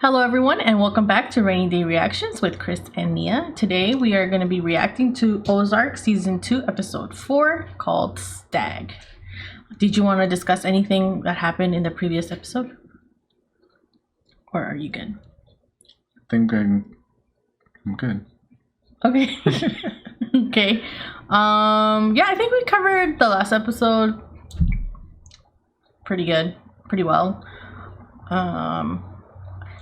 Hello everyone and welcome back to Rainy Day Reactions with Chris and Nia. Today we are going to be reacting to Ozark Season 2 Episode 4 called Stag. Did you want to discuss anything that happened in the previous episode? Or are you good? I think I'm good. Okay. Okay. Yeah, I think we covered the last episode pretty good, pretty well.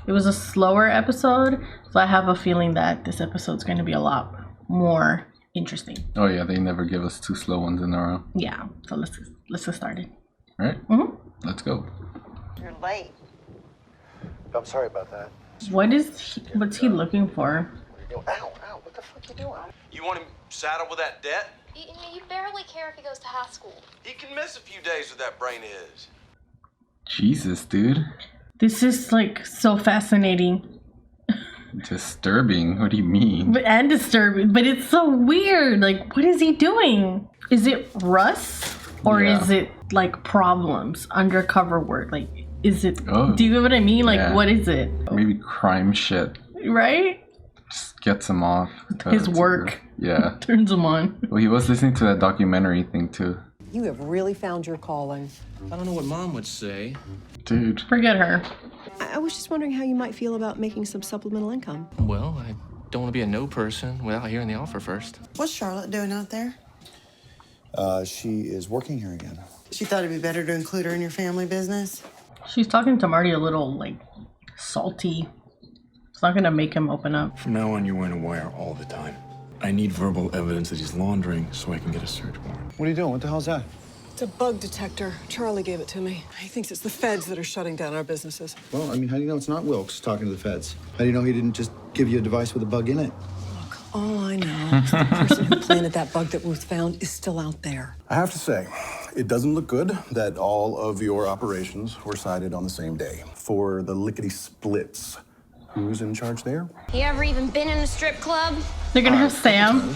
It was a slower episode, so I have a feeling that this episode's going to be a lot more interesting. Oh yeah, they never give us two slow ones in a row. Yeah, so let's get started. All right, Let's go. You're late. I'm sorry about that. What's he looking for? Ow, what the fuck you doing? You want him saddled with that debt? You barely care if he goes to high school. He can miss a few days with that brain of his. Jesus, dude. This is like so fascinating. Disturbing? What do you mean? And disturbing, but it's so weird. Like, what is he doing? Is it Russ? Or is it like problems, undercover work? Like, is it, do you get what I mean? Like, what is it? Maybe crime shit. Right? Just gets him off. His work. Yeah. Turns him on. Well, he was listening to that documentary thing too. You have really found your calling. I don't know what Mom would say. Dude. Forget her. I was just wondering how you might feel about making some supplemental income. Well, I don't want to be a no person without hearing the offer first. What's Charlotte doing out there? She is working here again. She thought it'd be better to include her in your family business. She's talking to Marty a little, like, salty. It's not gonna make him open up. From now on, you're wearing a wire all the time. I need verbal evidence that he's laundering so I can get a search warrant. What are you doing? What the hell's that? It's a bug detector. Charlie gave it to me. He thinks it's the feds that are shutting down our businesses. Well, I mean, how do you know it's not Wilkes talking to the feds? How do you know he didn't just give you a device with a bug in it? Look, all I know is the person who planted that bug that Ruth found is still out there. I have to say, it doesn't look good that all of your operations were sighted on the same day. For the lickety-splits, who's in charge there? You ever even been in a strip club? They're gonna have Sam.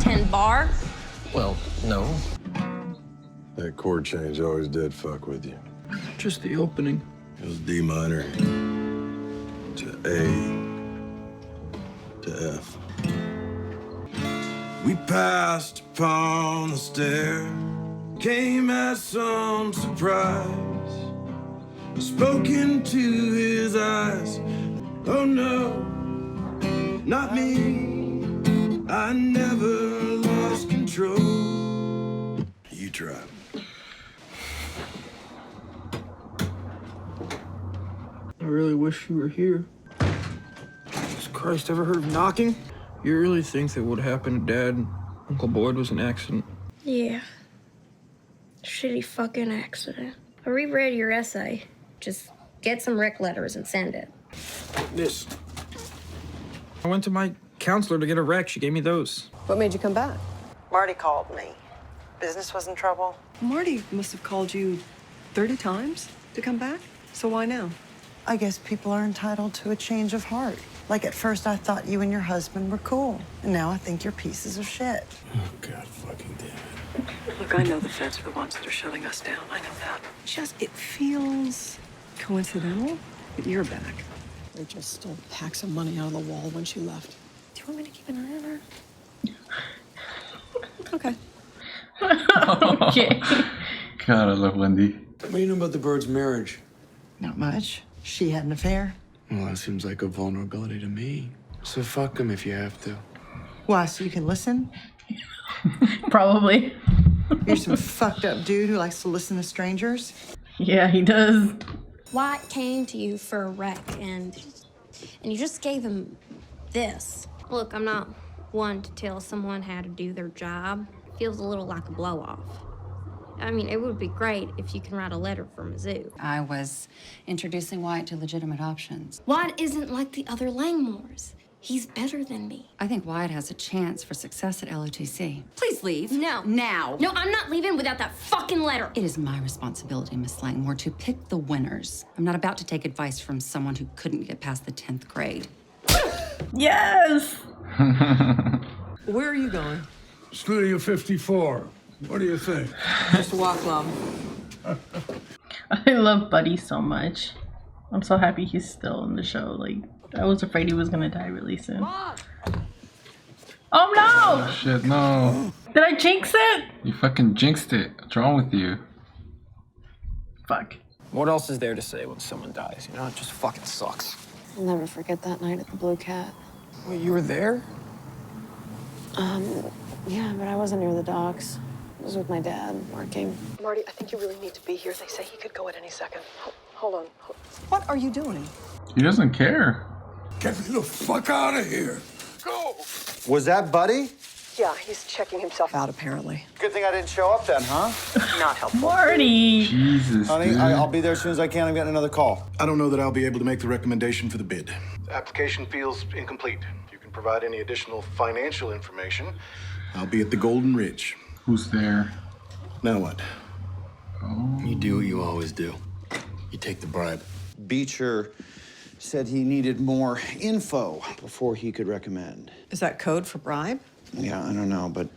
10 bar? Well, no. That chord change always did fuck with you. Just the opening. It was D minor to A to F. We passed upon the stair, came as some surprise, spoke into his eyes. Oh no, not me. I never lost control. You tried. I really wish you were here. Jesus Christ, ever heard of knocking? You really think that what happened to Dad and Uncle Boyd was an accident? Yeah. Shitty fucking accident. I reread your essay. Just get some rec letters and send it. This. I went to my counselor to get a rec. She gave me those. What made you come back? Marty called me. Business was in trouble. Marty must have called you 30 times to come back. So why now? I guess people are entitled to a change of heart. Like at first I thought you and your husband were cool. And now I think you're pieces of shit. Oh, God fucking damn it. Look, I know the feds are the ones that are shutting us down. I know that. It feels coincidental that you're back. They just stole packs of money out of the wall when she left. Do you want me to keep an eye on her? Okay. Okay. God, I love Wendy. What do you know about the Birds' marriage? Not much. She had an affair. Well, that seems like a vulnerability to me. So fuck him if you have to. Why, so you can listen? Probably. You're some fucked up dude who likes to listen to strangers? Yeah, he does. Wyatt came to you for a rec, and you just gave him this. Look, I'm not one to tell someone how to do their job. Feels a little like a blow-off. I mean, it would be great if you can write a letter for Mizzou. I was introducing Wyatt to legitimate options. Wyatt isn't like the other Langmores. He's better than me. I think Wyatt has a chance for success at LOTC. Please leave. No. Now. No, I'm not leaving without that fucking letter. It is my responsibility, Miss Langmore, to pick the winners. I'm not about to take advice from someone who couldn't get past the 10th grade. Yes! Where are you going? Studio 54. What do you think? Just a walk, Mom. I love Buddy so much. I'm so happy he's still in the show. Like, I was afraid he was gonna die really soon. Oh no! Oh, shit, no. Did I jinx it? You fucking jinxed it. What's wrong with you? Fuck. What else is there to say when someone dies? You know, it just fucking sucks. I'll never forget that night at the Blue Cat. Wait, you were there? Yeah, but I wasn't near the docks. I was with my dad, working. Marty, I think you really need to be here. They say he could go at any second. Hold on. What are you doing? He doesn't care. Get me the fuck out of here. Go. Was that Buddy? Yeah, he's checking himself out, apparently. Good thing I didn't show up then, huh? Not helpful. Marty! Jesus, Honey, dude. I'll be there as soon as I can. I'm getting another call. I don't know that I'll be able to make the recommendation for the bid. The application feels incomplete. If you can provide any additional financial information, I'll be at the Golden Ridge. Who's there? Now what? Oh. You do what you always do. You take the bribe. Beecher said he needed more info before he could recommend. Is that code for bribe? Yeah, I don't know, but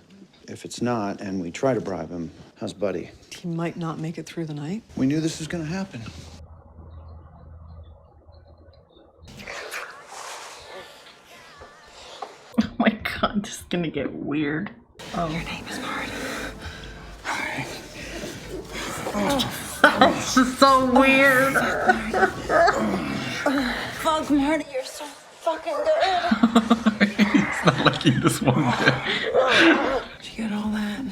if it's not and we try to bribe him, how's Buddy? He might not make it through the night. We knew this was gonna happen. Oh my god, this is gonna get weird. Oh. Your name is Marty. This is so weird. Fuck, Marty, you're so fucking good. It's not like he just won there. Did you get all that?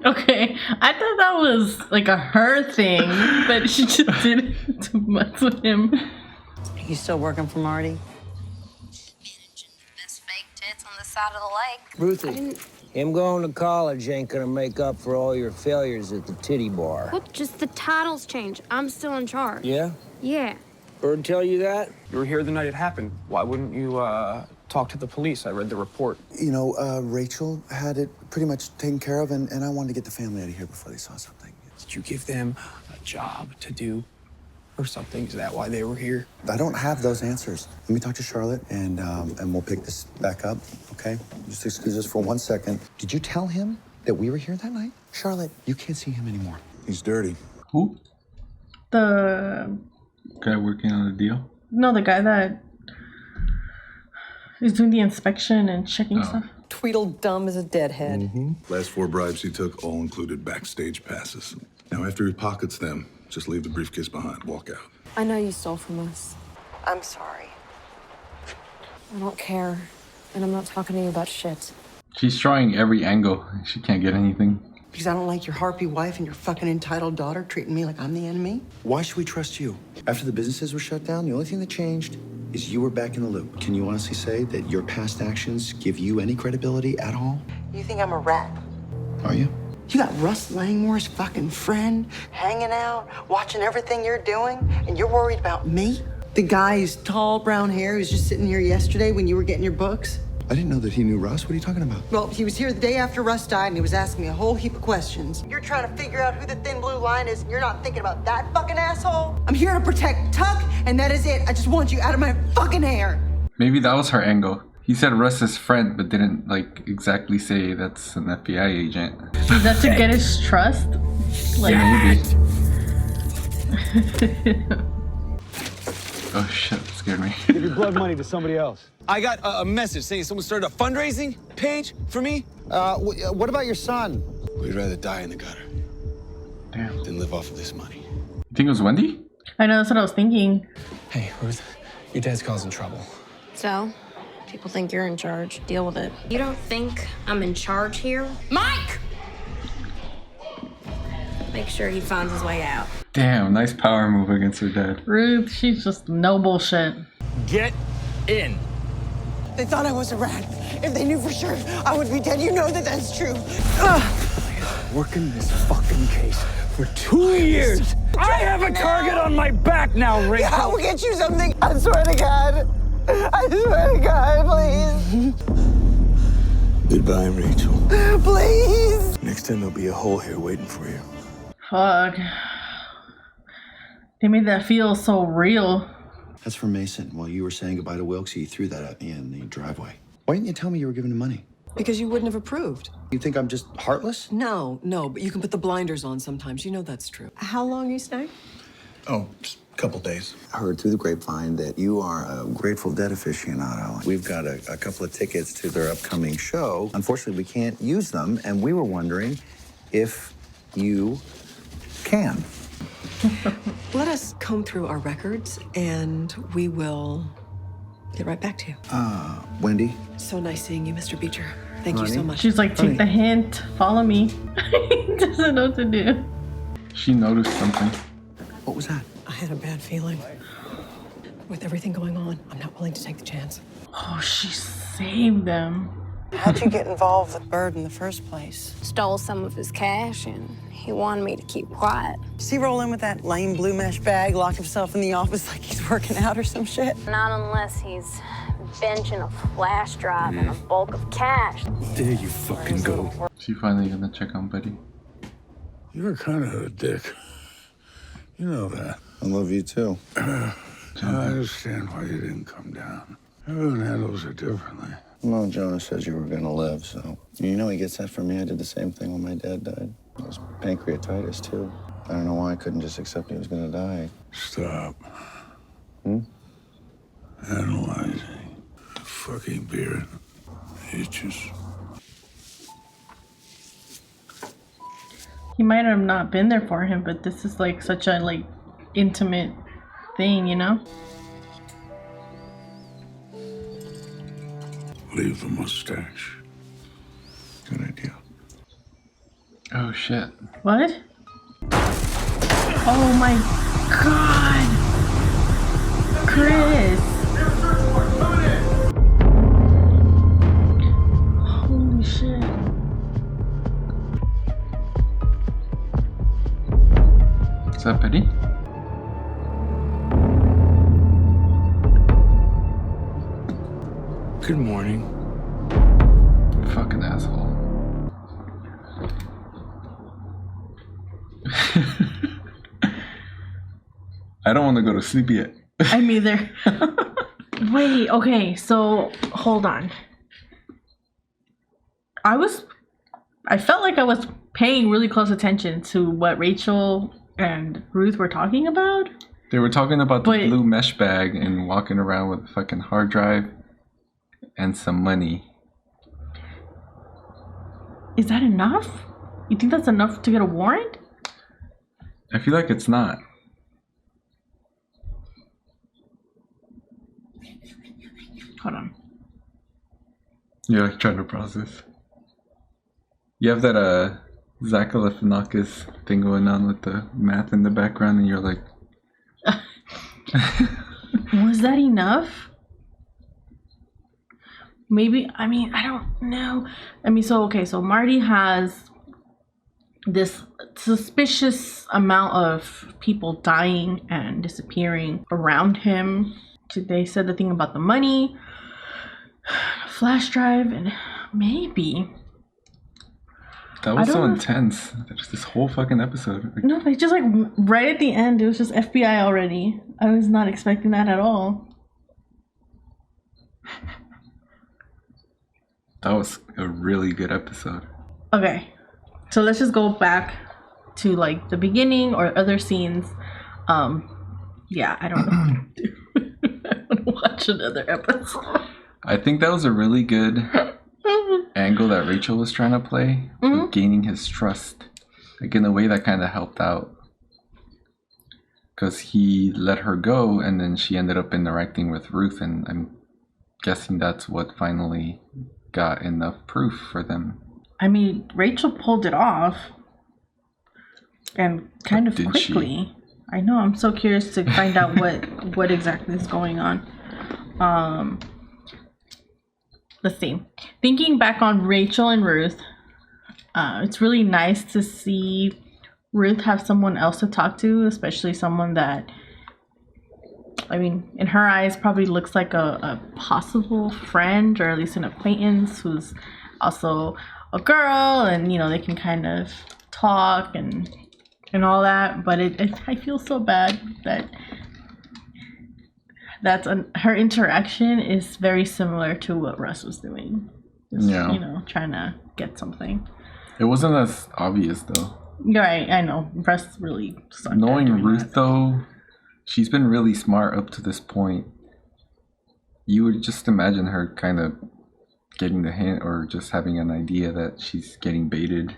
Okay, I thought that was like a her thing, but she just did it to mess with him. You still working for Marty? Managing this fake tits on the side of the lake. Ruthie, him going to college ain't gonna make up for all your failures at the titty bar. What? Just the titles change. I'm still in charge. Yeah? Yeah. Bird tell you that? You were here the night it happened. Why wouldn't you, talk to the police? I read the report. You know, Rachel had it pretty much taken care of, and I wanted to get the family out of here before they saw something. Did you give them a job to do or something? Is that why they were here? I don't have those answers. Let me talk to Charlotte, and we'll pick this back up, okay? Just excuse us for 1 second. Did you tell him that we were here that night? Charlotte, you can't see him anymore. He's dirty. Who? The Guy working on the deal? no, the guy that is doing the inspection and checking stuff. Tweedledum is a deadhead. Last 4 bribes he took all included backstage passes. Now, after he pockets them, just leave the briefcase behind. Walk out. I know you stole from us. I'm sorry. I don't care. And I'm not talking to you about shit. She's trying every angle. She can't get anything. Because I don't like your harpy wife and your fucking entitled daughter treating me like I'm the enemy. Why should we trust you? After the businesses were shut down, the only thing that changed is you were back in the loop. Can you honestly say that your past actions give you any credibility at all? You think I'm a rat? Are you? You got Russ Langmore's fucking friend hanging out, watching everything you're doing, and you're worried about me? The guy who's tall, brown hair, who's just sitting here yesterday when you were getting your books? I didn't know that he knew Russ. What are you talking about? Well, he was here the day after Russ died, and he was asking me a whole heap of questions. You're trying to figure out who the thin blue line is, and you're not thinking about that fucking asshole? I'm here to protect Tuck, and that is it. I just want you out of my fucking hair. Maybe that was her angle. He said Russ's friend, but didn't like exactly say that's an FBI agent. Is that to get his trust? Like, Maybe. Oh shit, that scared me. Give your blood money to somebody else. I got a message saying someone started a fundraising page for me. What about your son? We'd rather die in the gutter Damn. than live off of this money. You think it was Wendy? I know, that's what I was thinking. Hey, Ruth, your dad's causing trouble. So, people think you're in charge. Deal with it. You don't think I'm in charge here? Mike! Make sure he finds his way out. Damn, nice power move against her dad. Ruth, she's just no bullshit. Get in. They thought I was a rat. If they knew for sure, I would be dead. You know that that's true. Working this fucking case for 2 years. I have a target on my back now, Rachel. I will get you something. I swear to God. I swear to God, please. Goodbye, Rachel. Please. Next time there'll be a hole here waiting for you. Fuck. They made that feel so real. That's for Mason. While you were saying goodbye to Wilkes, he threw that at me in the driveway. Why didn't you tell me you were giving him money? Because you wouldn't have approved. You think I'm just heartless? No, but you can put the blinders on sometimes. You know that's true. How long you stay? Oh, just a couple days. I heard through the grapevine that you are a Grateful Dead aficionado. We've got a couple of tickets to their upcoming show. Unfortunately, we can't use them, and we were wondering if you can. Let us comb through our records, and we will get right back to you. Wendy? So nice seeing you, Mr. Beecher. Thank you so much. She's like, take the hint, follow me. Doesn't know what to do. She noticed something. What was that? I had a bad feeling. With everything going on, I'm not willing to take the chance. Oh, she saved them. How'd you get involved with Bird in the first place? Stole some of his cash, and he wanted me to keep quiet. Does he roll in with that lame blue mesh bag, lock himself in the office like he's working out or some shit? Not unless he's benching a flash drive and a bulk of cash. There you fucking go. She finally gonna check on Betty. You're kind of a dick. You know that. I love you too. I understand why you didn't come down. Everyone handles it differently. Well, Jonah says you were gonna live, so. You know he gets that from me. I did the same thing when my dad died. It was pancreatitis, too. I don't know why I couldn't just accept he was gonna die. Stop. Analyzing. Fucking beard. Itches. He might have not been there for him, but this is like such a like intimate thing, you know? Leave the mustache. Good idea. Oh shit. What? Oh my god! Chris! Holy shit. Is that Betty? Good morning. Fucking asshole. I don't want to go to sleep yet. I'm either. Wait, okay, so hold on. I felt like I was paying really close attention to what Rachel and Ruth were talking about. They were talking about the blue mesh bag and walking around with a fucking hard drive and some money. Is that enough? You think that's enough to get a warrant? I feel like it's not. Hold on. You're like trying to process. You have that Zach Galifianakis thing going on with the math in the background, and you're like, was that enough? Maybe, I mean, I don't know. I mean, so Marty has this suspicious amount of people dying and disappearing around him. They said the thing about the money, flash drive, and maybe. that was so intense. There's this whole fucking episode. No, like just like right at the end, it was just FBI already. I was not expecting that at all. That was a really good episode. Okay, so let's just go back to like the beginning or other scenes. Yeah, I don't know. I want to watch another episode. I think that was a really good angle that Rachel was trying to play, gaining his trust. Like in a way that kind of helped out. Because he let her go and then she ended up interacting with Ruth, and I'm guessing that's what finally got enough proof for them. I mean, Rachel pulled it off. And kind of quickly. She? I know, I'm so curious to find out what exactly is going on. Let's see. Thinking back on Rachel and Ruth, it's really nice to see Ruth have someone else to talk to, especially someone that, I mean, in her eyes probably looks like a possible friend, or at least an acquaintance who's also a girl, and, you know, they can kind of talk and all that. But I feel so bad that her interaction is very similar to what Russ was doing. Just, yeah. You know, trying to get something. It wasn't as obvious though. Right, I know. Russ really sucked. Knowing Ruth though, she's been really smart up to this point. You would just imagine her kind of getting the hint or just having an idea that she's getting baited.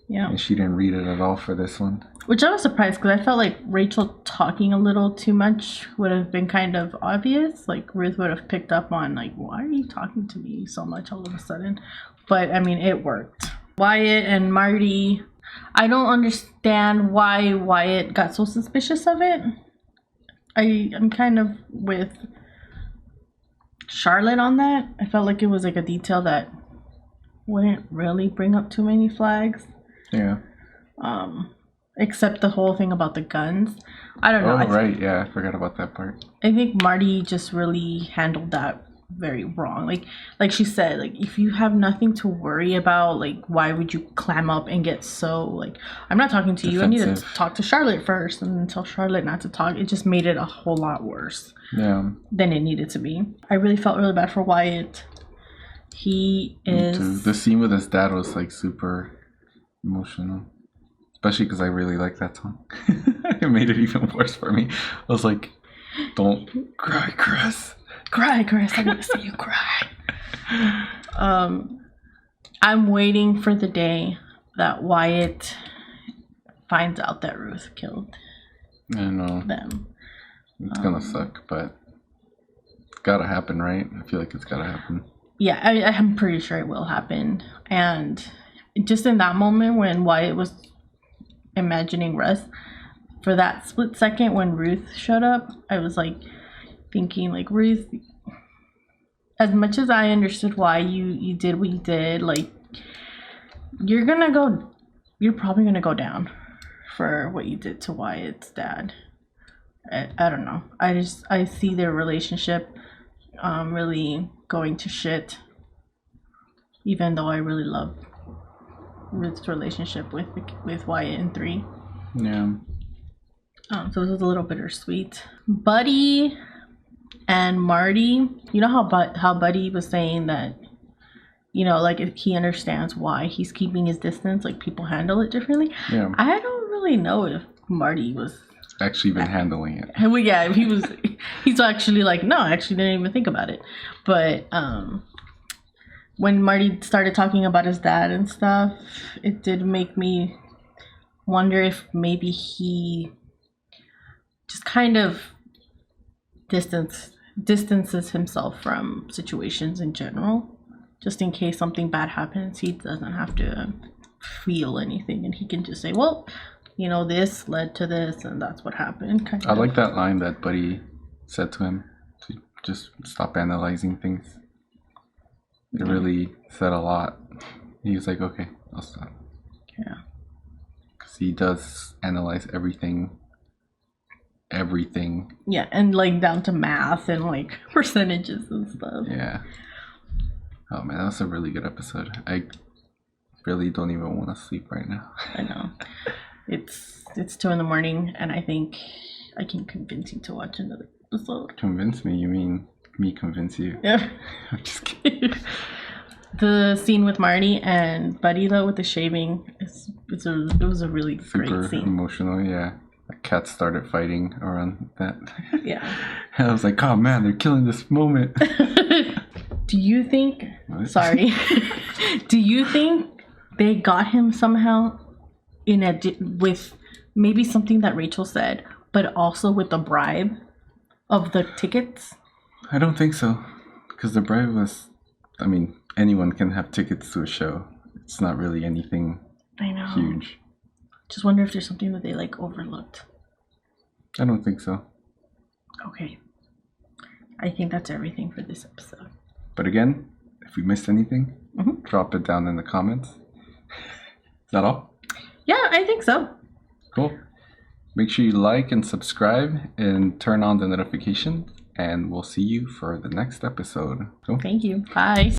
Yeah. And she didn't read it at all for this one. Which I was surprised because I felt like Rachel talking a little too much would have been kind of obvious. Like Ruth would have picked up on like, why are you talking to me so much all of a sudden? But I mean, it worked. Wyatt and Marty, I don't understand why Wyatt got so suspicious of it. I'm kind of with Charlotte on that. I felt like it was like a detail that wouldn't really bring up too many flags. Yeah. Except the whole thing about the guns. I don't know. Oh, right. Yeah, I forgot about that part. I think Marty just really handled that very wrong. Like she said, like if you have nothing to worry about, like why would you clam up and get so like, I'm not talking to you. I need to talk to Charlotte first, and then tell Charlotte not to talk. It just made it a whole lot worse. Yeah. Than it needed to be. I really felt really bad for Wyatt. He is. The scene with his dad was like super emotional, especially because I really like that song. It made it even worse for me. I was like, "Don't cry, Chris. Cry, Chris. I want to see you cry." I'm waiting for the day that Wyatt finds out that Ruth killed them. It's gonna suck, but it's gotta happen, right? I feel like it's gotta happen. Yeah, I'm pretty sure it will happen. And just in that moment when Wyatt was imagining Russ, for that split second when Ruth showed up, I was like thinking like, Ruth, as much as I understood why you did what you did, like you're probably gonna go down for what you did to Wyatt's dad. I don't know. I see their relationship really going to shit, even though I really love Ruth's relationship with Wyatt in 3. Yeah. So it was a little bittersweet. Buddy and Marty, you know how Buddy was saying that, you know, like if he understands why he's keeping his distance, like people handle it differently. Yeah. I don't really know if Marty was actually been handling it. Well, yeah, he's actually like, no, I actually didn't even think about it. But when Marty started talking about his dad and stuff, it did make me wonder if maybe he just kind of distances himself from situations in general, just in case something bad happens. He doesn't have to feel anything, and he can just say, well, you know, this led to this, and that's what happened. I like that line that Buddy said to him, to just stop analyzing things. It really said a lot. He was like, okay, I'll stop. Yeah. Because he does analyze everything. Yeah, and like down to math and like percentages and stuff. Yeah. Oh man, that was a really good episode. I really don't even want to sleep right now. I know. It's 2 a.m, and I think I can convince you to watch another episode. Convince me? You mean me convince you? Yeah. I'm just kidding. The scene with Marty and Buddy though with the shaving, it was a really great scene. Super emotional, yeah. The cats started fighting around that. Yeah. And I was like, oh man, they're killing this moment. Do you think? What? Sorry. Do you think they got him somehow with maybe something that Rachel said, but also with the bribe of the tickets? I don't think so, because the bribe was, I mean, anyone can have tickets to a show. It's not really anything huge. Just wonder if there's something that they like overlooked. I don't think so. Okay. I think that's everything for this episode. But again, if we missed anything, drop it down in the comments. Is that all? Yeah, I think so. Cool. Make sure you like and subscribe and turn on the notifications. And we'll see you for the next episode. Cool. Thank you. Bye.